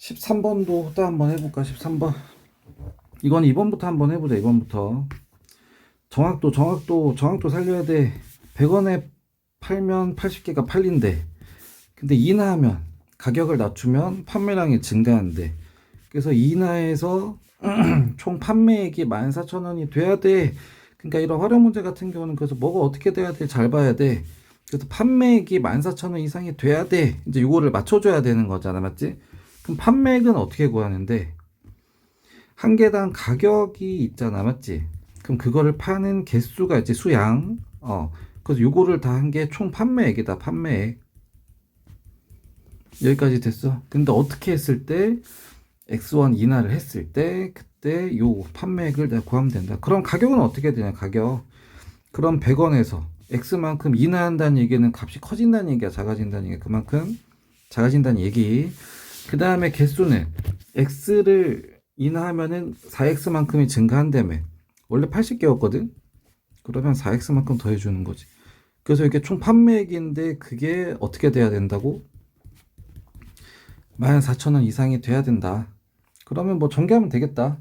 13번도 또 한번 해볼까? 13번. 이건 2번부터 한번 해보자. 2번부터. 정확도 살려야 돼. 100원에 팔면 80개가 팔린대. 근데 인하하면, 가격을 낮추면 판매량이 증가한대. 그래서 인하해서 총 판매액이 14,000원이 돼야 돼. 그러니까 이런 활용 문제 같은 경우는 그래서 뭐가 어떻게 돼야 돼? 잘 봐야 돼. 그래서 판매액이 14,000원 이상이 돼야 돼. 이제 요거를 맞춰줘야 되는 거잖아. 맞지? 그럼 판매액은 어떻게 구하는데? 한 개당 가격이 있잖아. 맞지? 그럼 그거를 파는 개수가 있지. 수량. 그래서 요거를 다 한 게 총 판매액이다. 판매액. 여기까지 됐어. 근데 어떻게 했을 때 X1 인하를 했을 때 그때 요 판매액을 내가 구하면 된다. 그럼 가격은 어떻게 되냐? 가격. 그럼 100원에서 X만큼 인하한다는 얘기는 값이 커진다는 얘기야. 작아진다는 얘기야. 그만큼 작아진다는 얘기. 그 다음에 개수는 X를 인하하면은 4X만큼이 증가한다며. 원래 80개였거든? 그러면 4X만큼 더해주는 거지. 그래서 이게 총 판매액인데 그게 어떻게 돼야 된다고? 14,000원 이상이 돼야 된다. 그러면 뭐 전개하면 되겠다.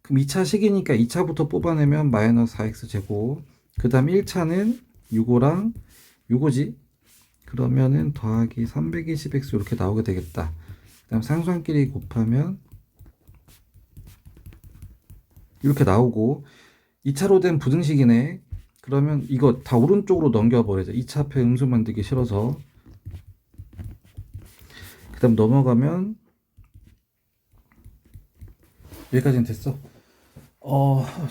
그럼 2차 식이니까 2차부터 뽑아내면 마이너스 4x 제곱. 그 다음 1차는 요거랑 요거지. 그러면은 더하기 320x 이렇게 나오게 되겠다. 그 다음 상수항끼리 곱하면 이렇게 나오고 2차로 된 부등식이네. 그러면 이거 다 오른쪽으로 넘겨버리자. 2차표 음수 만들기 싫어서. 그 다음 넘어가면 여기까지는 됐어.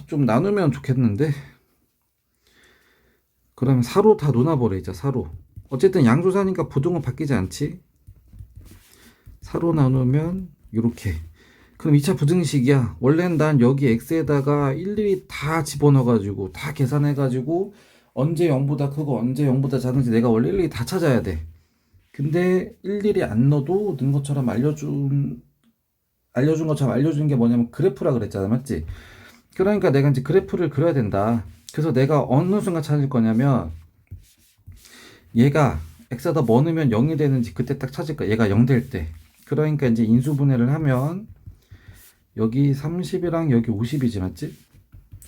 좀 나누면 좋겠는데. 그러면 4로 다 놓아버리자. 4로. 어쨌든 양조사니까 부등은 바뀌지 않지. 4로 나누면 이렇게. 그럼 2차 부등식이야. 원래는 난 여기 x에다가 일일이 다 집어넣어가지고 다 계산해가지고 언제 0보다 크고 언제 0보다 작은지 내가 원래 일일이 다 찾아야 돼. 근데 일일이 안 넣어도 는 것처럼 알려준 것처럼 알려준 게 뭐냐면 그래프라 그랬잖아. 맞지? 그러니까 내가 이제 그래프를 그려야 된다. 그래서 내가 어느 순간 찾을 거냐면 얘가 x에다 뭐 넣으면 0이 되는지 그때 딱 찾을 거야. 얘가 0 될 때. 그러니까 이제 인수분해를 하면 여기 30이랑 여기 50이지. 맞지?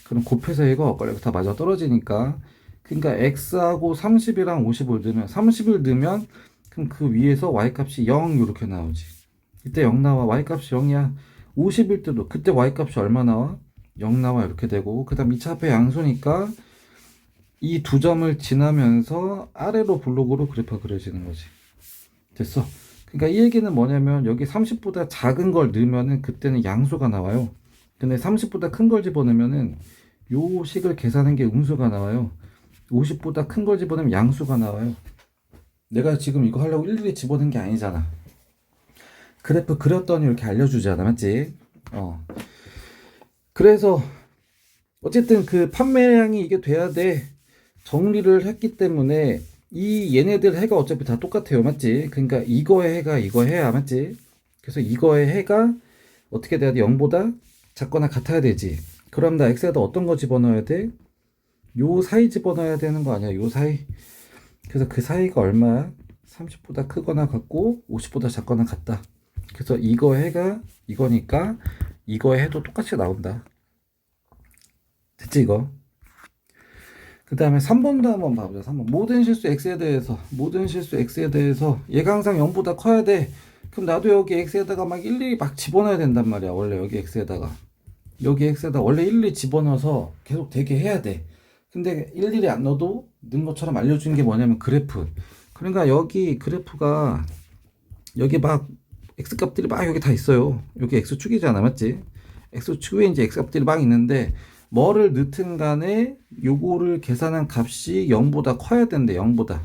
그럼 곱해서 이거 다 맞아 떨어지니까. 그러니까 x하고 30이랑 50을 넣으면 30을 넣으면 그럼 그 위에서 y값이 0 이렇게 나오지. 이때 0 나와. y값이 0이야. 50일 때도 그때 y값이 얼마 나와? 0 나와. 이렇게 되고 그 다음 2차 합의 양수니까 이 두 점을 지나면서 아래로 블록으로 그래프가 그려지는 거지. 됐어. 그러니까 이 얘기는 뭐냐면 여기 30보다 작은 걸 넣으면은 그때는 양수가 나와요. 근데 30보다 큰 걸 집어넣으면은 요 식을 계산한 게 음수가 나와요. 50보다 큰 걸 집어넣으면 양수가 나와요. 내가 지금 이거 하려고 일일이 집어넣은 게 아니잖아. 그래프 그렸더니 이렇게 알려주잖아. 맞지? 그래서 어쨌든 그 판매량이 이게 돼야 돼. 정리를 했기 때문에 이 얘네들 해가 어차피 다 똑같아요. 맞지? 그러니까 이거의 해가 이거 해야. 맞지? 그래서 이거의 해가 어떻게 돼야 돼? 0보다 작거나 같아야 되지. 그럼 나 x에다 어떤 거 집어넣어야 돼? 요 사이 집어넣어야 되는 거 아니야? 요 사이. 그래서 그 사이가 얼마야? 30보다 크거나 같고 50보다 작거나 같다. 그래서 이거 해가 이거니까 이거의 해도 똑같이 나온다. 됐지 이거? 그 다음에 3번도 한번 봐보자. 3번. 모든 실수 x에 대해서 얘가 항상 0보다 커야 돼. 그럼 나도 여기 x에다가 막 일일이 막 집어넣어야 된단 말이야. 원래 여기 x에다가 원래 일일이 집어넣어서 계속 되게 해야 돼. 근데 일일이 안 넣어도 는 것처럼 알려주는 게 뭐냐면 그래프. 그러니까 여기 그래프가 여기 막 x값들이 막 여기 다 있어요. 여기 x축이잖아. 맞지? x축에 이제 x값들이 막 있는데 뭐를 넣든 간에 요거를 계산한 값이 0보다 커야 된대. 0보다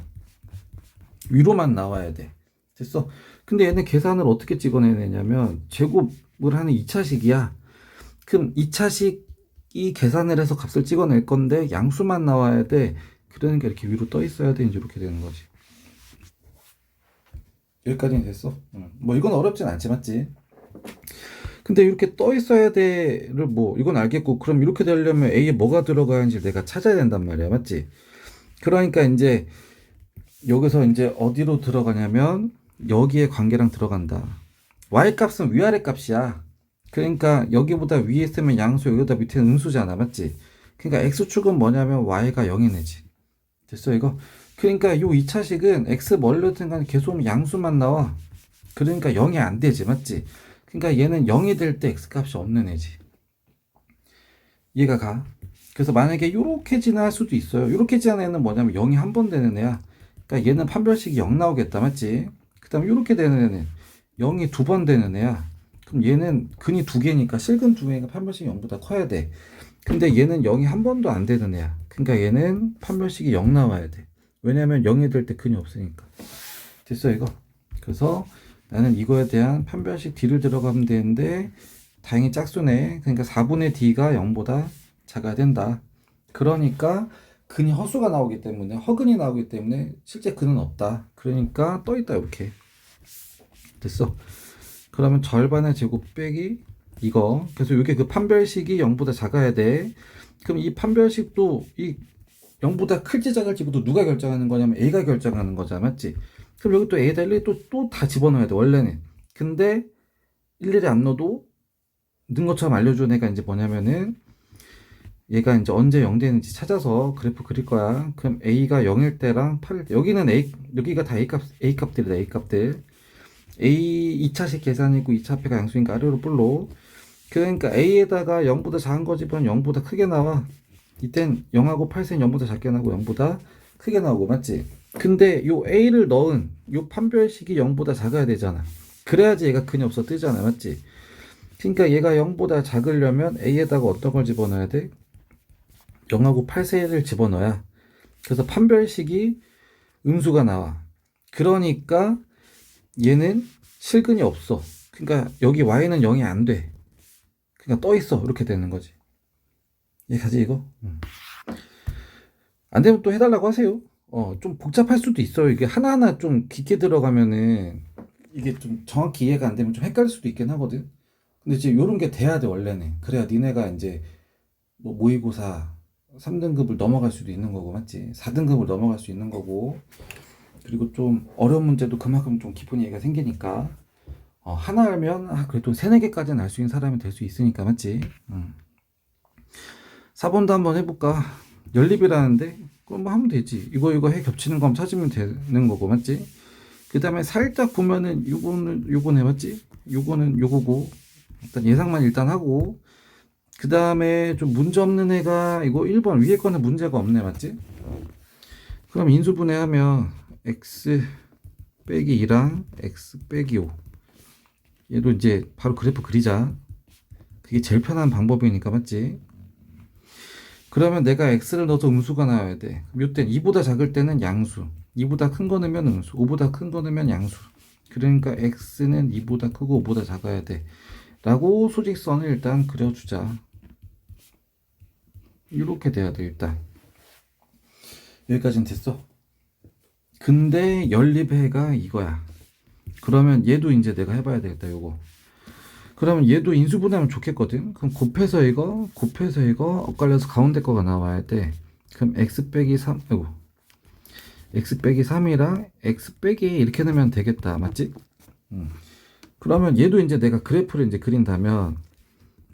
위로만 나와야 돼. 됐어? 근데 얘네 계산을 어떻게 찍어내냐면 제곱을 하는 2차식이야. 그럼 2차식이 계산을 해서 값을 찍어낼 건데 양수만 나와야 돼. 그러니까 이렇게 위로 떠 있어야 돼. 이제 이렇게 되는 거지. 여기까지는 됐어? 뭐 이건 어렵진 않지. 맞지? 근데 이렇게 떠 있어야 돼를 뭐 이건 알겠고, 그럼 이렇게 되려면 A에 뭐가 들어가야지 내가 찾아야 된단 말이야. 맞지? 그러니까 이제 여기서 이제 어디로 들어가냐면 여기에 관계랑 들어간다. y 값은 위아래 값이야. 그러니까 여기보다 위에 있으면 양수, 여기보다 밑에는 음수잖아, 맞지? 그러니까 x축은 뭐냐면 y가 0이 내지. 됐어 이거? 그러니까 요 2차식은 x 멀리든 간에 계속 양수만 나와. 그러니까 0이 안 되지, 맞지? 그러니까 얘는 0이 될 때 x 값이 없는 애지. 이해가 가? 그래서 만약에 요렇게 진화할 수도 있어요. 요렇게 진화하는 애는 뭐냐면 0이 한 번 되는 애야. 그러니까 얘는 판별식이 0 나오겠다, 맞지? 그 다음에 요렇게 되는 애는 0이 두 번 되는 애야. 그럼 얘는 근이 두 개니까 실근 두 개니까 판별식이 0보다 커야 돼. 근데 얘는 0이 한 번도 안 되는 애야. 그러니까 얘는 판별식이 0 나와야 돼. 왜냐면 0이 될 때 근이 없으니까. 됐어 이거? 그래서 나는 이거에 대한 판별식 D를 들어가면 되는데 다행히 짝수네. 그러니까 4분의 D가 0보다 작아야 된다. 그러니까 근이 허수가 나오기 때문에 허근이 나오기 때문에 실제 근은 없다. 그러니까 떠있다 이렇게. 됐어. 그러면 절반의 제곱 빼기 이거. 그래서 이게 그 판별식이 0보다 작아야 돼. 그럼 이 판별식도 이 0보다 클지 작을지부터 누가 결정하는 거냐면 A가 결정하는 거잖아, 맞지? 그럼 여기 또 A에다 일일이 또 다 집어넣어야 돼, 원래는. 근데 일일이 안 넣어도 는 것처럼 알려준 애가 이제 뭐냐면은 얘가 이제 언제 0 되는지 찾아서 그래프 그릴 거야. 그럼 A가 0일 때랑 8일 때. 여기는 여기가 다 A 값들이다, A 값들. A 2차식 계산이고 2차 합해가 양수니까 아래로 불러. 그러니까 A에다가 0보다 작은 거 집으면 0보다 크게 나와. 이땐 0하고 8은 0보다 작게 나오고 0보다 크게 나오고, 맞지? 근데 요 A를 넣은 요 판별식이 0보다 작아야 되잖아. 그래야지 얘가 근이 없어 뜨잖아, 맞지? 그러니까 얘가 0보다 작으려면 A에다가 어떤 걸 집어넣어야 돼? 0하고 8를 집어넣어야. 그래서 판별식이 음수가 나와. 그러니까 얘는 실근이 없어. 그러니까 여기 y는 0이 안 돼. 그러니까 떠 있어. 이렇게 되는 거지. 이해가지 이거? 안 되면 또 해달라고 하세요. 좀 복잡할 수도 있어요. 이게 하나하나 좀 깊게 들어가면은 이게 좀 정확히 이해가 안 되면 좀 헷갈릴 수도 있긴 하거든. 근데 이제 요런 게 돼야 돼, 원래는. 그래야 니네가 이제 뭐 모의고사 3등급을 넘어갈 수도 있는 거고, 맞지? 4등급을 넘어갈 수 있는 거고. 그리고 좀 어려운 문제도 그만큼 좀 깊은 이해가 생기니까. 하나 알면 그래도 3, 4개까지는 알 수 있는 사람이 될 수 있으니까, 맞지? 4번도 한번 해볼까? 연립이라는데 그럼 뭐 하면 되지. 이거 해 겹치는 거 찾으면 되는 거고, 맞지? 그 다음에 살짝 보면은 요거는 해봤지? 요거는 요거고 일단 예상만 일단 하고, 그 다음에 좀 문제 없는 애가 이거 1번 위에 거는 문제가 없네, 맞지? 그럼 인수분해하면 x 빼기 2랑 x 빼기 5, 얘도 이제 바로 그래프 그리자. 그게 제일 편한 방법이니까, 맞지? 그러면 내가 x를 넣어서 음수가 나와야 돼. 요땐 2보다 작을 때는 양수, 2보다 큰 거 넣으면 음수, 5보다 큰 거 넣으면 양수. 그러니까 x는 2보다 크고 5보다 작아야 돼 라고 수직선을 일단 그려주자. 이렇게 돼야 돼. 일단 여기까지는 됐어. 근데 연립해가 이거야. 그러면 얘도 이제 내가 해봐야 되겠다, 요거. 그러면 얘도 인수분해하면 좋겠거든. 그럼 곱해서 이거 엇갈려서 가운데 거가 나와야 돼. 그럼 x 빼기 3, 아이고, x 빼기 3이랑 x 빼기 이렇게 넣으면 되겠다, 맞지? 그러면 얘도 이제 내가 그래프를 이제 그린다면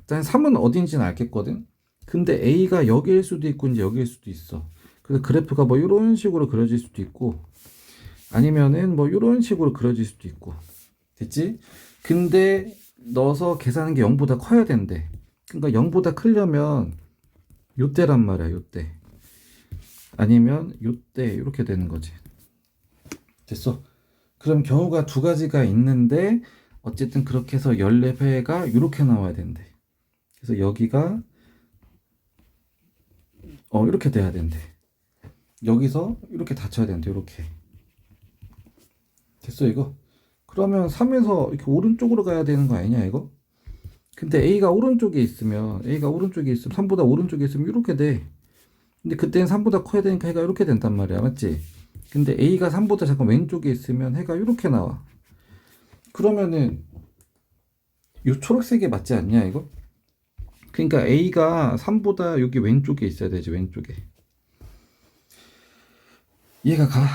일단 3은 어딘지는 알겠거든. 근데 a가 여기일 수도 있고 이제 여기일 수도 있어. 그래서 그래프가 뭐 이런 식으로 그려질 수도 있고 아니면은 뭐 이런 식으로 그려질 수도 있고. 됐지? 근데 넣어서 계산하는 게 0보다 커야 된대. 그러니까 0보다 크려면 요때란 말이야, 요때. 아니면 요때 이렇게 되는 거지. 됐어? 그럼 경우가 두 가지가 있는데 어쨌든 그렇게 해서 14회가 이렇게 나와야 된대. 그래서 여기가 이렇게 돼야 된대. 여기서 이렇게 닫혀야 된대. 이렇게. 됐어 이거? 그러면 3에서 이렇게 오른쪽으로 가야 되는 거 아니냐 이거? 근데 A가 오른쪽에 있으면 3보다 오른쪽에 있으면 이렇게 돼. 근데 그때는 3보다 커야 되니까 해가 이렇게 된단 말이야, 맞지? 근데 A가 3보다 잠깐 왼쪽에 있으면 해가 이렇게 나와. 그러면은 이 초록색에 맞지 않냐 이거? 그러니까 A가 3보다 여기 왼쪽에 있어야 되지, 왼쪽에. 이해가 가?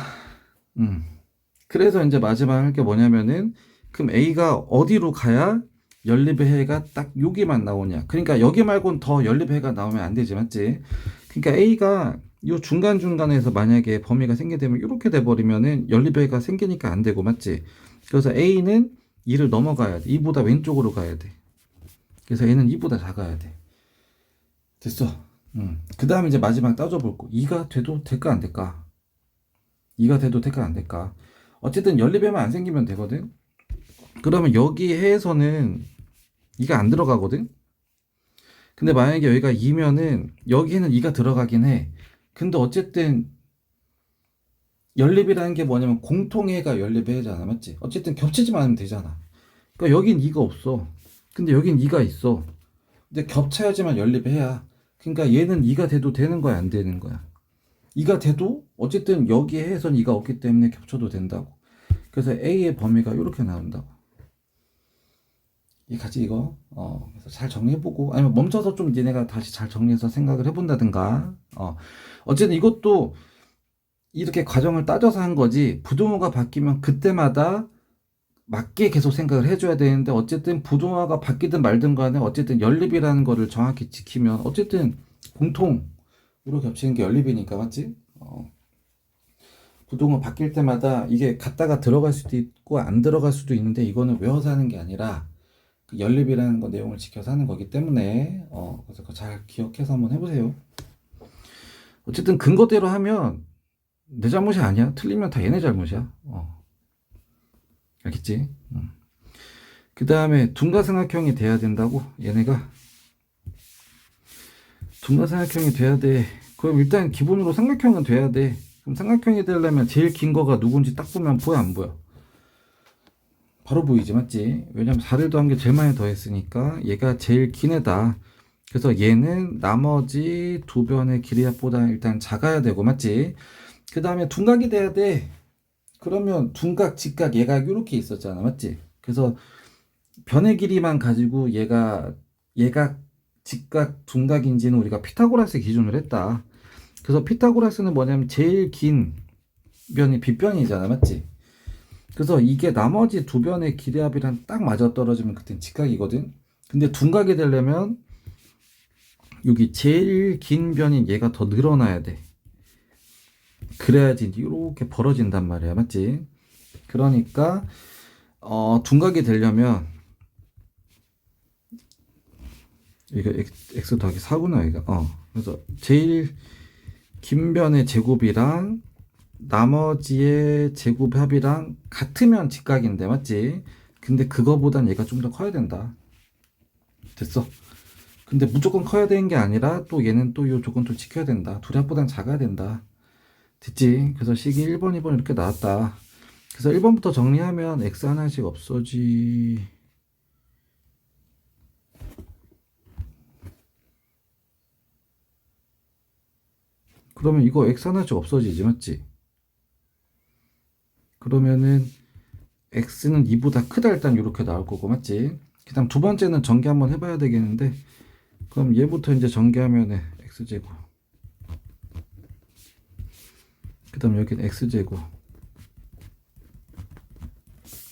그래서 이제 마지막 할 게 뭐냐면은 그럼 A가 어디로 가야 연립의 해가 딱 여기만 나오냐? 그러니까 여기 말고는 더 연립의 해가 나오면 안 되지, 맞지? 그러니까 A가 요 중간중간에서 만약에 범위가 생기게 되면 이렇게 돼버리면은 연립의 해가 생기니까 안 되고, 맞지? 그래서 A는 2를 넘어가야 돼. 2보다 왼쪽으로 가야 돼. 그래서 A는 2보다 작아야 돼. 됐어. 그 다음에 이제 마지막 따져볼 거. 2가 돼도 될까 안 될까? 2가 돼도 될까 안 될까? 어쨌든 연립에만 안 생기면 되거든. 그러면 여기 해에서는 2가 안 들어가거든. 근데 만약에 여기가 2면은 여기에는 2가 들어가긴 해. 근데 어쨌든 연립이라는 게 뭐냐면 공통해가 연립의 해잖아, 맞지? 어쨌든 겹치지만 않으면 되잖아. 그러니까 여긴 2가 없어. 근데 여긴 2가 있어. 근데 겹쳐야지만 연립의 해야. 그러니까 얘는 2가 돼도 되는 거야, 안 되는 거야? 2가 돼도 어쨌든 여기에 해선 2가 없기 때문에 겹쳐도 된다고. 그래서 A의 범위가 이렇게 나온다고. 이 같이 이거 그래서 잘 정리해보고 아니면 멈춰서 좀 니네가 다시 잘 정리해서 생각을 해본다든가. 어쨌든 이것도 이렇게 과정을 따져서 한 거지. 부동호가 바뀌면 그때마다 맞게 계속 생각을 해줘야 되는데, 어쨌든 부동호가 바뀌든 말든 간에 어쨌든 연립이라는 거를 정확히 지키면 어쨌든 공통으로 겹치는 게 연립이니까, 맞지? 부동호 바뀔 때마다 이게 갔다가 들어갈 수도 있고 안 들어갈 수도 있는데, 이거는 외워서 하는 게 아니라 그 연립이라는 거 내용을 지켜서 하는 거기 때문에 그래서 그거 잘 기억해서 한번 해보세요. 어쨌든 근거대로 하면 내 잘못이 아니야. 틀리면 다 얘네 잘못이야. 알겠지? 그 다음에 둔가삼각형이 돼야 된다고. 얘네가 둔가삼각형이 돼야 돼. 그럼 일단 기본으로 삼각형은 돼야 돼. 그럼 삼각형이 되려면 제일 긴 거가 누군지 딱 보면 보여 안 보여? 바로 보이지, 맞지? 왜냐면 4를 더한 게 제일 많이 더했으니까 얘가 제일 긴 애다. 그래서 얘는 나머지 두 변의 길이 합보다 일단 작아야 되고, 맞지? 그 다음에 둔각이 돼야 돼. 그러면 둔각, 직각, 얘가 이렇게 있었잖아, 맞지? 그래서 변의 길이만 가지고 얘가 직각, 둔각인지는 우리가 피타고라스 기준으로 했다. 그래서 피타고라스는 뭐냐면 제일 긴 변이 빗변이잖아, 맞지? 그래서 이게 나머지 두 변의 기리합이랑 딱 맞아떨어지면 그땐 직각이거든. 근데 둔각이 되려면 여기 제일 긴 변인 얘가 더 늘어나야 돼. 그래야지 이렇게 벌어진단 말이야, 맞지? 그러니까 둔각이 되려면 이거 x 더하기 4구나 이거. 그래서 제일 긴 변의 제곱이랑 나머지의 제곱 합이랑 같으면 직각인데, 맞지? 근데 그거보단 얘가 좀 더 커야 된다. 됐어. 근데 무조건 커야 되는 게 아니라 또 얘는 또 요 조건도 지켜야 된다. 둘이 합보단 작아야 된다. 됐지? 그래서 식이 1번, 2번 이렇게 나왔다. 그래서 1번부터 정리하면 x 하나씩 없어지. 그러면 이거 x 하나씩 없어지지, 맞지? 그러면은 x는 2보다 크다 일단 이렇게 나올 거고, 맞지? 그 다음 두 번째는 전개 한번 해봐야 되겠는데, 그럼 얘부터 이제 전개하면은 x제곱, 그 다음 여기는 x제곱.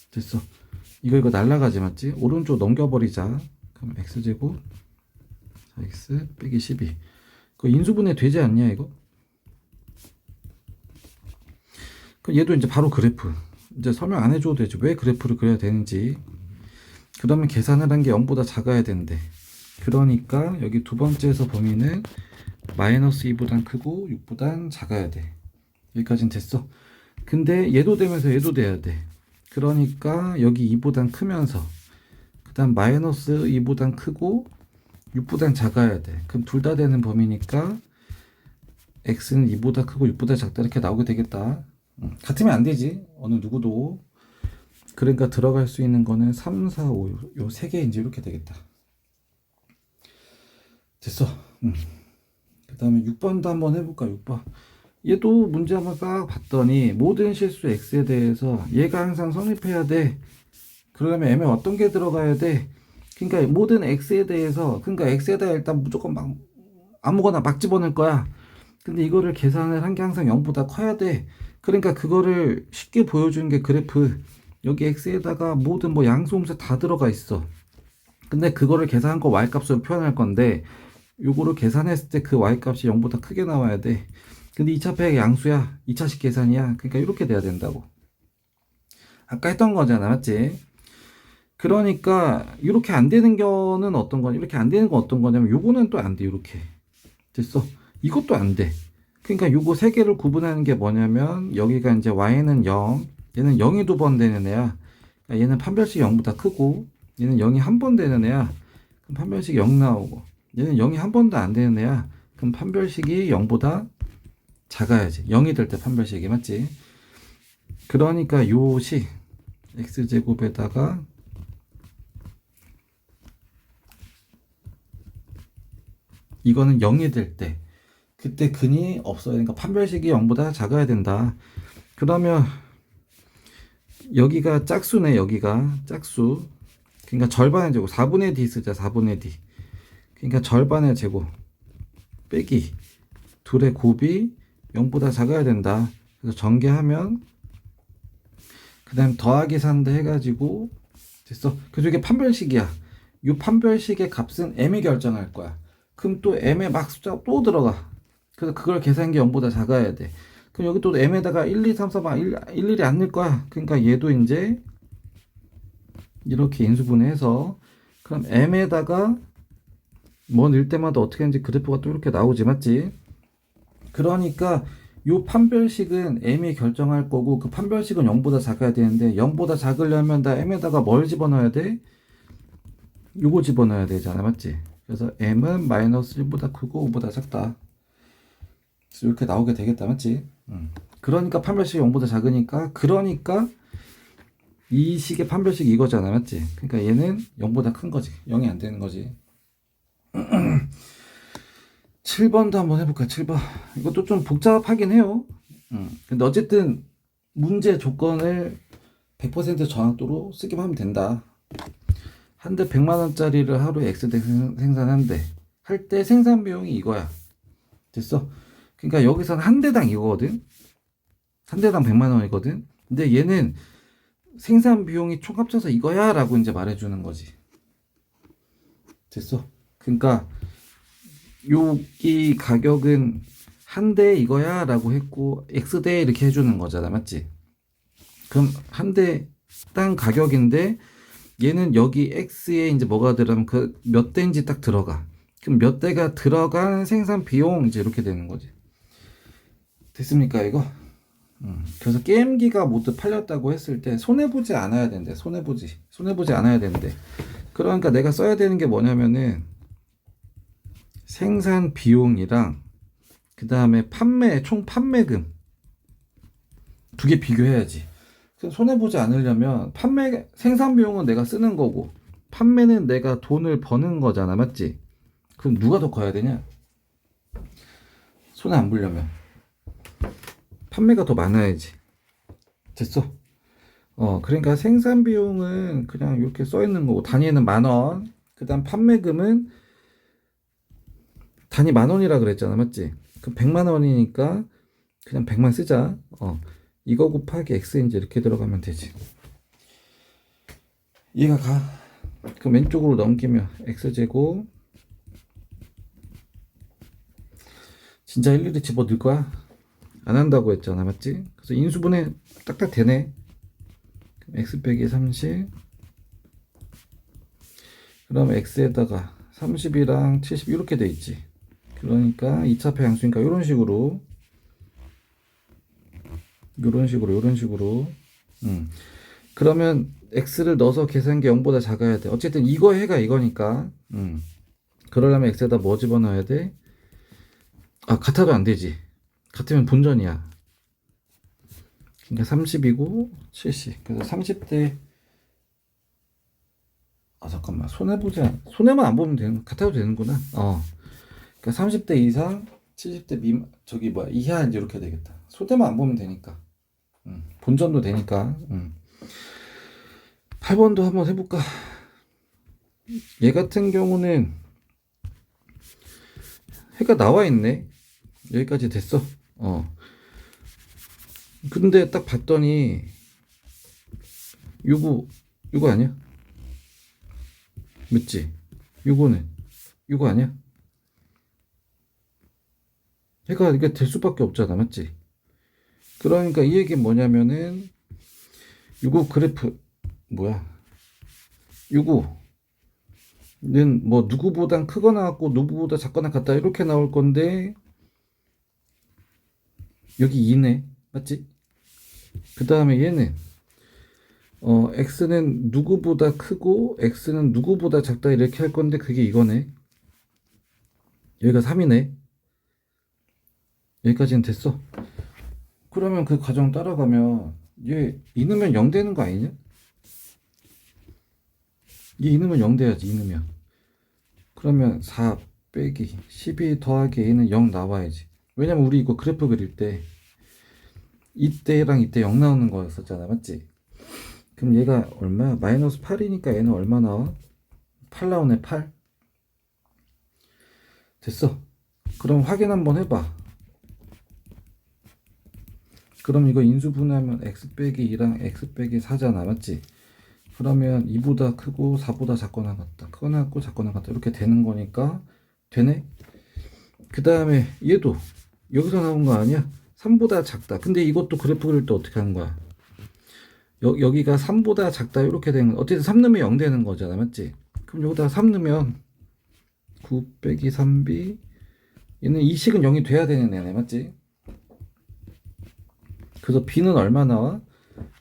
됐어. 이거 날라가지, 맞지? 오른쪽 넘겨버리자. 그럼 x제곱 4x 빼기 12. 그 인수분해 되지 않냐 이거? 그 얘도 이제 바로 그래프. 이제 설명 안 해줘도 되지. 왜 그래프를 그려야 되는지. 그러면 계산을 한 게 0보다 작아야 된대. 그러니까 여기 두 번째에서 범위는 마이너스 2보단 크고 6보단 작아야 돼. 여기까지는 됐어. 근데 얘도 되면서 얘도 돼야 돼. 그러니까 여기 2보단 크면서 그 다음 마이너스 2보단 크고 6보단 작아야 돼. 그럼 둘 다 되는 범위니까 x는 2보다 크고 6보다 작다 이렇게 나오게 되겠다. 같으면 안 되지. 어느 누구도. 그러니까 들어갈 수 있는 거는 3, 4, 5 요 세 개 이제 이렇게 되겠다. 됐어. 그 다음에 6번도 한번 해볼까. 6번. 얘도 문제 한번 딱 봤더니 모든 실수 x에 대해서 얘가 항상 성립해야 돼. 그러면 m에 어떤 게 들어가야 돼? 그러니까 모든 x에 대해서, 그러니까 x에다 일단 무조건 막 아무거나 막 집어넣을 거야. 근데 이거를 계산을 한 게 항상 0보다 커야 돼. 그러니까 그거를 쉽게 보여주는 게 그래프. 여기 x에다가 모든 뭐 양수음수 다 들어가 있어. 근데 그거를 계산한 거 y값으로 표현할 건데 요거를 계산했을 때 그 y값이 0보다 크게 나와야 돼. 근데 2차폐가 양수야. 2차식 계산이야. 그러니까 이렇게 돼야 된다고. 아까 했던 거잖아. 맞지? 그러니까 이렇게 안 되는 거는 어떤 거냐? 이렇게 안 되는 건 어떤 거냐면 요거는 또 안 돼. 이렇게. 됐어. 이것도 안 돼. 그러니까 요거 세 개를 구분하는 게 뭐냐면 여기가 이제 y는 0, 얘는 0이 2번 되는 애야. 그러니까 얘는 판별식이 0보다 크고 얘는 0이 한 번 되는 애야. 그럼 판별식이 0 나오고 얘는 0이 한 번도 안 되는 애야. 그럼 판별식이 0보다 작아야지. 0이 될 때 판별식이 맞지? 그러니까 요식 x제곱에다가 이거는 0이 될 때 그때 근이 없어야 되니까 판별식이 0보다 작아야 된다. 그러면 여기가 짝수네. 여기가 짝수. 그러니까 절반의 제곱 4분의 d 쓰자. 4분의 d. 그러니까 절반의 제곱 빼기 둘의 곱이 0보다 작아야 된다. 그래서 전개하면 그 다음 더하기 산다 해가지고 됐어. 그래서 이게 판별식이야. 이 판별식의 값은 m이 결정할 거야. 그럼 또 m에 막 숫자 또 들어가. 그래서 그걸 계산한 게 0보다 작아야 돼. 그럼 여기 또 m에다가 1, 2, 3, 4, 막 일일이 안 넣을 거야. 그러니까 얘도 이제 이렇게 인수분해해서 그럼 m에다가 뭐 넣을 때마다 어떻게 하는지 그래프가 또 이렇게 나오지 맞지? 그러니까 요 판별식은 m이 결정할 거고 그 판별식은 0보다 작아야 되는데 0보다 작으려면 다 m에다가 뭘 집어넣어야 돼? 요거 집어넣어야 되잖아 맞지? 그래서 m은 마이너스 1보다 크고 5보다 작다. 그래서 이렇게 나오게 되겠다 맞지? 그러니까 판별식이 0보다 작으니까 그러니까 이 식의 판별식이 이거잖아 맞지? 그러니까 얘는 0보다 큰 거지. 0이 안 되는 거지. 7번도 한번 해볼까? 7번. 이것도 좀 복잡하긴 해요. 근데 어쨌든 문제 조건을 100% 정확도로 쓰기만 하면 된다. 한 대 100만원짜리를 하루에 X대 생산한대. 할 때 생산 비용이 이거야. 됐어? 그러니까 여기서는 한 대당 이거거든? 한 대당 100만원이거든? 근데 얘는 생산 비용이 총 합쳐서 이거야 라고 이제 말해주는 거지. 됐어? 그러니까 여기 가격은 한 대 이거야 라고 했고 X대 이렇게 해주는 거잖아 맞지? 그럼 한 대당 가격인데 얘는 여기 X에 이제 뭐가 들어가면 그 몇 대인지 딱 들어가. 그럼 몇 대가 들어간 생산 비용 이제 이렇게 되는 거지. 됐습니까 이거? 그래서 게임기가 모두 팔렸다고 했을 때 손해보지 않아야 된대. 손해보지 않아야 된대. 그러니까 내가 써야 되는 게 뭐냐면은 생산 비용이랑 그 다음에 총 판매금 두 개 비교해야지. 손해보지 않으려면 생산 비용은 내가 쓰는 거고 판매는 내가 돈을 버는 거잖아 맞지? 그럼 누가 더 커야 되냐? 손해 안 보려면 판매가 더 많아야지. 됐어? 그러니까 생산 비용은 그냥 이렇게 써 있는 거고 단위는 10,000원. 그 다음 판매금은 단위 10,000원이라 그랬잖아 맞지? 그럼 100만원이니까 그냥 100만 쓰자. 이거 곱하기 x인지 이렇게 들어가면 되지. 이해가 가? 그럼 왼쪽으로 넘기면 x제곱 진짜 일일이 집어넣을 거야? 안 한다고 했잖아 맞지? 그래서 인수분해 딱딱 되네. 그럼 x 빼기 30 그럼 x에다가 30이랑 70 이렇게 돼 있지. 그러니까 2차폐 양수니까 이런 식으로 그러면 x를 넣어서 계산기 0보다 작아야 돼. 어쨌든 이거 해가 이거니까 그러려면 x에다 뭐 집어넣어야 돼? 같아도 안 되지. 같으면 본전이야. 그러니까 30이고 70. 그래서 30대 잠깐만. 손해만 안 보면 되는 같아도 되는구나. 그러니까 30대 이상 70대 이하 이제 이렇게 되겠다. 손해만 안 보면 되니까. 본전도 되니까. 8번도 한번 해볼까? 얘 같은 경우는 해가 나와 있네. 여기까지 됐어. 근데 딱 봤더니 요거 아니야? 맞지? 요거 아니야? 해가 이게 될 수밖에 없잖아, 맞지? 그러니까 이 얘기 뭐냐면은 요거 그래프 뭐야? 요거는 뭐 누구보단 크거나 같고 누구보다 작거나 같다 이렇게 나올 건데 여기 2네, 맞지? 그 다음에 얘는 x는 누구보다 크고 x는 누구보다 작다 이렇게 할 건데 그게 이거네. 여기가 3이네. 여기까지는 됐어. 그러면 그 과정 따라가면 얘 2넣으면 0 되는 거 아니냐? 얘 2넣으면 0 돼야지. 2넣으면 그러면 4 빼기 12 더하기 a는 0 나와야지. 왜냐면 우리 이거 그래프 그릴 때 이때랑 이때 0 나오는 거였었잖아, 맞지? 그럼 얘가 얼마야? 마이너스 8이니까 얘는 얼마 나와? 8 나오네. 8 됐어. 그럼 확인 한번 해봐. 그럼 이거 인수분해하면 x 빼기 2랑 x 빼기 4잖아, 맞지? 그러면 2보다 크고 4보다 작거나 같다, 크거나 같고 작거나 같다 이렇게 되는 거니까 되네. 그 다음에 얘도 여기서 나온 거 아니야? 3보다 작다. 근데 이것도 그래프 그릴 때 어떻게 하는 거야? 여기가 3보다 작다 이렇게 되는 거. 어쨌든 3 넣으면 0 되는 거잖아, 맞지? 그럼 여기다가 3 넣으면 9 빼기 3b, 얘는 이 식은 0이 돼야 되는 애네, 맞지? 그래서 b는 얼마 나와?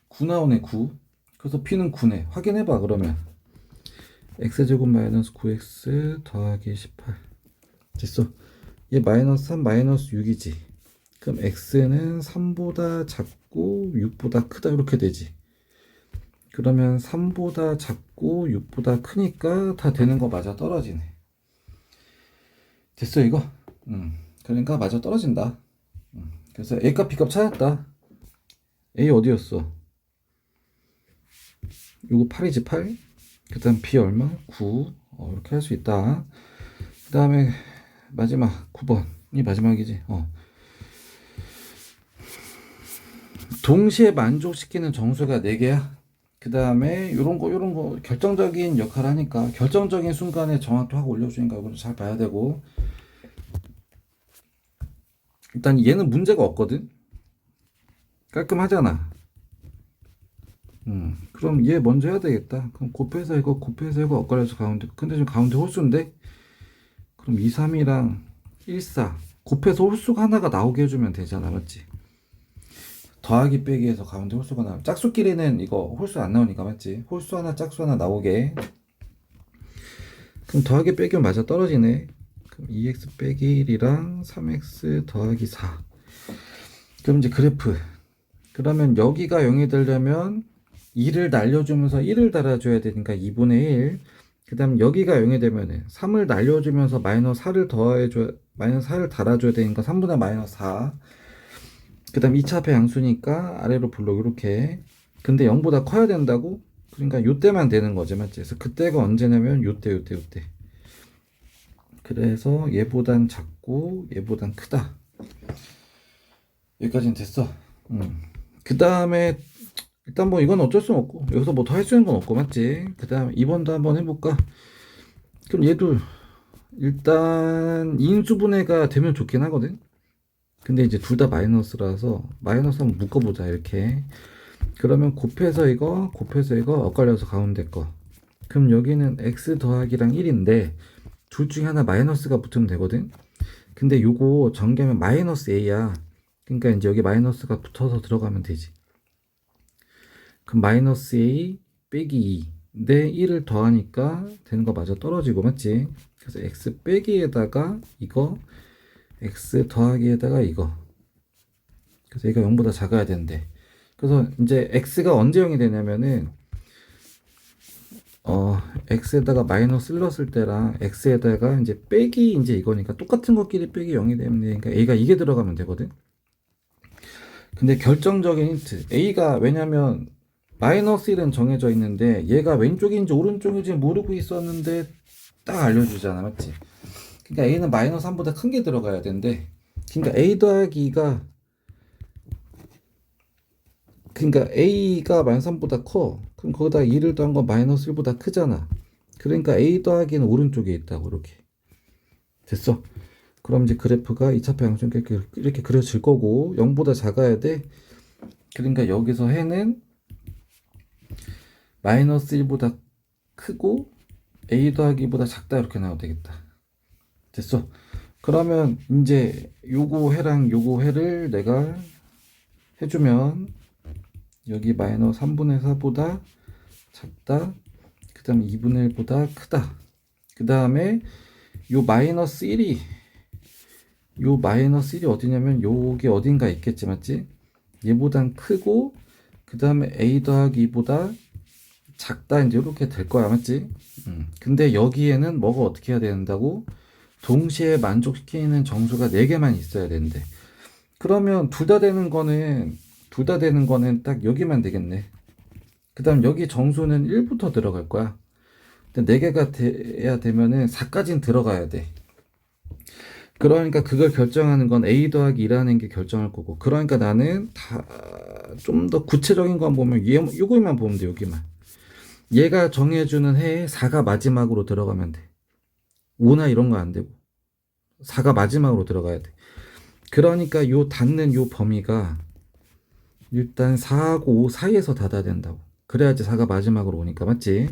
9 나오네. 9. 그래서 b는 9네. 확인해봐. 그러면 x제곱 마이너스 9x 더하기 18 됐어. 얘 마이너스 3 마이너스 6이지. 그럼 x는 3보다 작고 6보다 크다 이렇게 되지. 그러면 3보다 작고 6보다 크니까 다 되는 거 맞아 떨어지네. 됐어 이거? 그러니까 맞아 떨어진다. 그래서 A값 B값 찾았다. A 어디였어? 요거 8이지 8. 그 다음 B 얼마? 9. 이렇게 할 수 있다. 그 다음에 마지막 9번이 마지막이지. 동시에 만족시키는 정수가 4개야. 그 다음에 요런 거 결정적인 역할을 하니까 결정적인 순간에 정확도 하고 올려주니까 이걸 잘 봐야 되고, 일단 얘는 문제가 없거든. 깔끔하잖아. 그럼 얘 먼저 해야 되겠다. 그럼 곱해서 이거 엇갈려서 가운데. 근데 지금 가운데 홀수인데? 그럼 2, 3이랑 1, 4 곱해서 홀수가 하나가 나오게 해주면 되잖아, 맞지? 더하기 빼기해서 가운데 홀수가 나와. 짝수끼리는 이거 홀수 안 나오니까, 맞지? 홀수 하나 짝수 하나 나오게. 그럼 더하기 빼기면 맞아 떨어지네. 그럼 2x 빼기 1이랑 3x 더하기 4. 그럼 이제 그래프. 그러면 여기가 0이 되려면 2를 날려주면서 1을 달아줘야 되니까 2분의 1. 그 다음 여기가 0이 되면은 3을 날려주면서 마이너스 4를 더해줘야, 마이너스 4를 달아줘야 되니까 3분의 마이너스 4. 그 다음 2차 합의 양수니까 아래로 블록 이렇게. 근데 0보다 커야 된다고? 그러니까 요때만 되는 거지, 맞지? 그래서 그때가 언제냐면 요때. 그래서 얘보단 작고 얘보단 크다. 여기까지는 됐어. 그 다음에 일단 뭐 이건 어쩔 수 없고 여기서 뭐 더 할 수 있는 건 없고, 맞지? 그 다음 2번도 한번 해볼까? 그럼 얘도 일단 인수분해가 되면 좋긴 하거든. 근데 이제 둘 다 마이너스라서 마이너스 한번 묶어보자 이렇게. 그러면 곱해서 이거 엇갈려서 가운데 거. 그럼 여기는 x 더하기랑 1인데 둘 중에 하나 마이너스가 붙으면 되거든. 근데 요거 전개하면 마이너스 a야. 그러니까 이제 여기 마이너스가 붙어서 들어가면 되지. 그럼 마이너스 a 빼기 2 내 1을 더하니까 되는 거 맞아 떨어지고, 맞지? 그래서 x 빼기에다가 이거 x 더하기에다가 이거. 그래서 얘가 0보다 작아야 되는데, 그래서 이제 x가 언제 0이 되냐면은 x에다가 마이너스 넣었을 때랑 x에다가 이제 빼기 이제 이거니까 똑같은 것끼리 빼기 0이 되면 되니까 a가 이게 들어가면 되거든. 근데 결정적인 힌트, a가 왜냐면 마이너스 1은 정해져 있는데 얘가 왼쪽인지 오른쪽인지 모르고 있었는데 딱 알려주잖아, 맞지? 그러니까 a는 마이너스 3보다 큰 게 들어가야 되는데, 그러니까 a 더하기 2가, 그러니까 a가 마이너스 3보다 커. 그럼 거기다 2를 더한 건 마이너스 1보다 크잖아. 그러니까 a 더하기는 오른쪽에 있다고. 이렇게 됐어. 그럼 이제 그래프가 2차표 양수니까 이렇게 그려질 거고 0보다 작아야 돼. 그러니까 여기서 해는 마이너스 1보다 크고 a 더하기보다 작다 이렇게 나와도 되겠다. 됐어. 그러면 이제 요거 해랑 요거 해를 내가 해주면 여기 마이너스 3분의 4보다 작다. 그 다음에 2분의 1보다 크다. 그 다음에 요 마이너스 1이 어디냐면 요게 어딘가 있겠지, 맞지? 얘보단 크고 그 다음에 a 더하기 2보다 작다. 이제 이렇게 될 거야, 맞지? 근데 여기에는 뭐가 어떻게 해야 된다고? 동시에 만족시키는 정수가 4개만 있어야 되는데, 그러면 둘 다 되는 거는 딱 여기만 되겠네. 그 다음 여기 정수는 1부터 들어갈 거야. 근데 4개가 돼야 되면은 4까지는 들어가야 돼. 그러니까 그걸 결정하는 건 a 더하기 2라는 게 결정할 거고, 그러니까 나는 다 좀 더 구체적인 거 보면 요거만 보면 돼. 여기만 얘가 정해주는 해에 4가 마지막으로 들어가면 돼. 5나 이런 거 안 되고 4가 마지막으로 들어가야 돼. 그러니까 요 닿는 요 범위가 일단 4하고 5 사이에서 닫아야 된다고. 그래야지 4가 마지막으로 오니까, 맞지?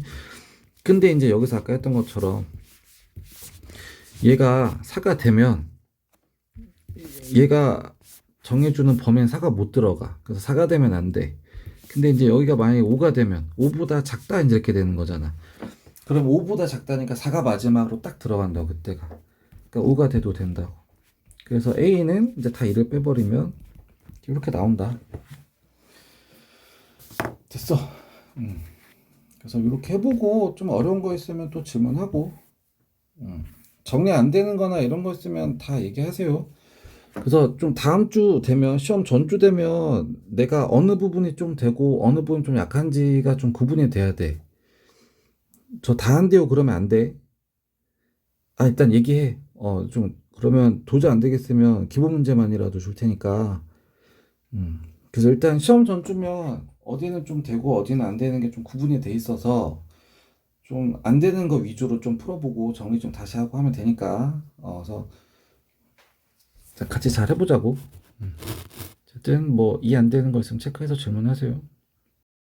근데 이제 여기서 아까 했던 것처럼 얘가 4가 되면 얘가 정해주는 범위엔 4가 못 들어가. 그래서 4가 되면 안 돼. 근데 이제 여기가 만약에 5가 되면 5보다 작다 이제 이렇게 되는 거잖아. 그럼 5보다 작다니까 4가 마지막으로 딱 들어간다고, 그때가. 그러니까 5가 돼도 된다고. 그래서 A는 이제 다 2를 빼버리면 이렇게 나온다. 됐어. 그래서 이렇게 해보고 좀 어려운 거 있으면 또 질문하고, 정리 안 되는 거나 이런 거 있으면 다 얘기하세요. 그래서 좀 다음 주 되면, 시험 전주 되면 내가 어느 부분이 좀 되고 어느 부분이 좀 약한지가 좀 구분이 돼야 돼. 저 다 안 돼요 그러면 안 돼. 일단 얘기해. 좀 그러면 도저히 안 되겠으면 기본 문제만이라도 줄 테니까. 그래서 일단 시험 전주면 어디는 좀 되고 어디는 안 되는 게 좀 구분이 돼 있어서 좀 안 되는 거 위주로 좀 풀어보고 정리 좀 다시 하고 하면 되니까. 그래서 같이 잘 해보자고. 어쨌든 뭐 이 안 되는 거 있으면 체크해서 질문하세요.